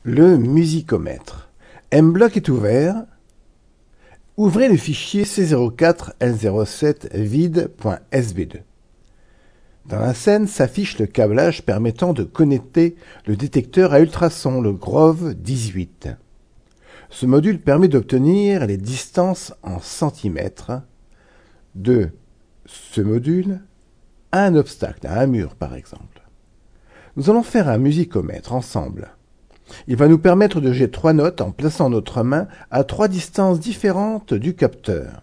Le musicomètre. Mblock est ouvert. Ouvrez le fichier C04L07 vide.sb2. Dans la scène s'affiche le câblage permettant de connecter le détecteur à ultrasons, le Grove 18. Ce module permet d'obtenir les distances en centimètres de ce module à un obstacle, à un mur par exemple. Nous allons faire un musicomètre ensemble. Il va nous permettre de jouer 3 notes en plaçant notre main à 3 distances différentes du capteur.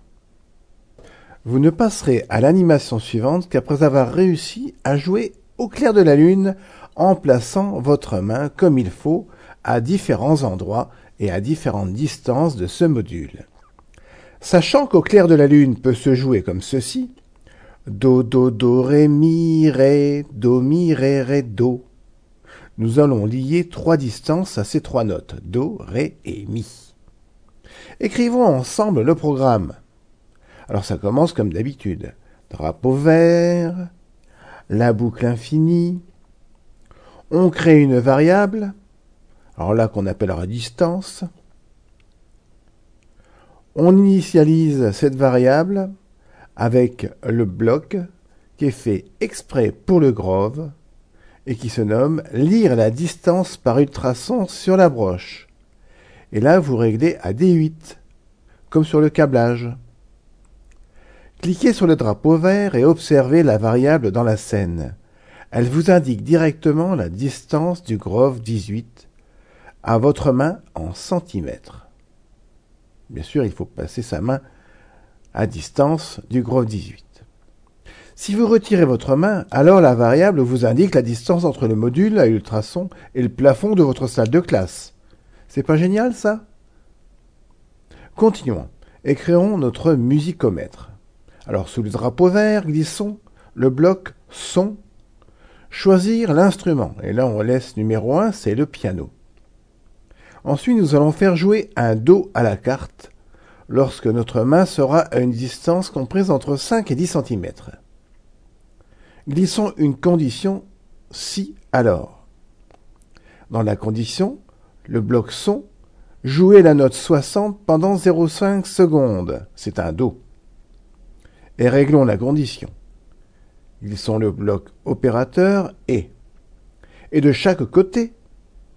Vous ne passerez à l'animation suivante qu'après avoir réussi à jouer au clair de la lune en plaçant votre main comme il faut à différents endroits et à différentes distances de ce module. Sachant qu'au clair de la lune peut se jouer comme ceci: Do, do, do, ré, mi, ré, ré, do. Nous allons lier 3 distances à ces 3 notes, do, ré et mi. Écrivons ensemble le programme. Alors ça commence comme d'habitude. Drapeau vert, la boucle infinie. On crée une variable, alors là qu'on appellera distance. On initialise cette variable avec le bloc qui est fait exprès pour le Grove et qui se nomme « Lire la distance par ultrason sur la broche ». Et là, vous réglez à D8, comme sur le câblage. Cliquez sur le drapeau vert et observez la variable dans la scène. Elle vous indique directement la distance du Grove 18 à votre main en centimètres. Bien sûr, il faut passer sa main à distance du Grove 18. Si vous retirez votre main, alors la variable vous indique la distance entre le module à ultrasons et le plafond de votre salle de classe. C'est pas génial, ça? Continuons et créons notre musicomètre. Alors, sous le drapeau vert, glissons le bloc son, choisir l'instrument. Et là, on laisse numéro 1, c'est le piano. Ensuite, nous allons faire jouer un do à la carte lorsque notre main sera à une distance comprise entre 5 et 10 cm. Glissons une condition si alors. Dans la condition, le bloc son, jouez la note 60 pendant 0,5 secondes. C'est un do. Et réglons la condition. Glissons le bloc opérateur et. Et de chaque côté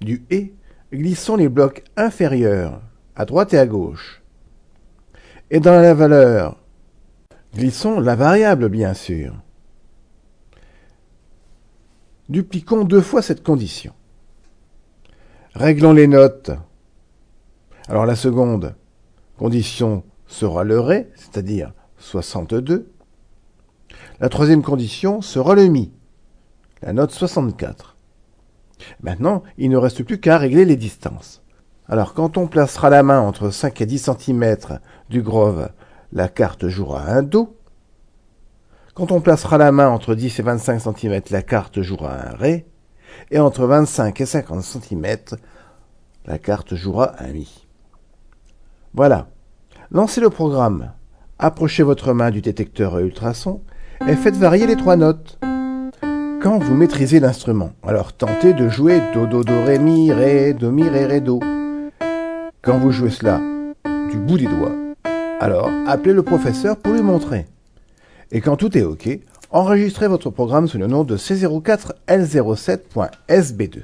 du et, glissons les blocs inférieurs, à droite et à gauche. Et dans la valeur, glissons la variable, bien sûr. Dupliquons 2 fois cette condition. Réglons les notes. Alors la seconde condition sera le ré, c'est-à-dire 62. La troisième condition sera le mi, la note 64. Maintenant, il ne reste plus qu'à régler les distances. Alors, quand on placera la main entre 5 et 10 cm du Grove, la carte jouera un do. Quand on placera la main entre 10 et 25 cm, la carte jouera un ré. Et entre 25 et 50 cm, la carte jouera un mi. Voilà. Lancez le programme. Approchez votre main du détecteur à ultrasons et faites varier les 3 notes. Quand vous maîtrisez l'instrument, alors tentez de jouer do, do, do, ré, mi, ré, do. Quand vous jouez cela du bout des doigts, alors appelez le professeur pour lui montrer. Et quand tout est OK, enregistrez votre programme sous le nom de C04L07.sb2.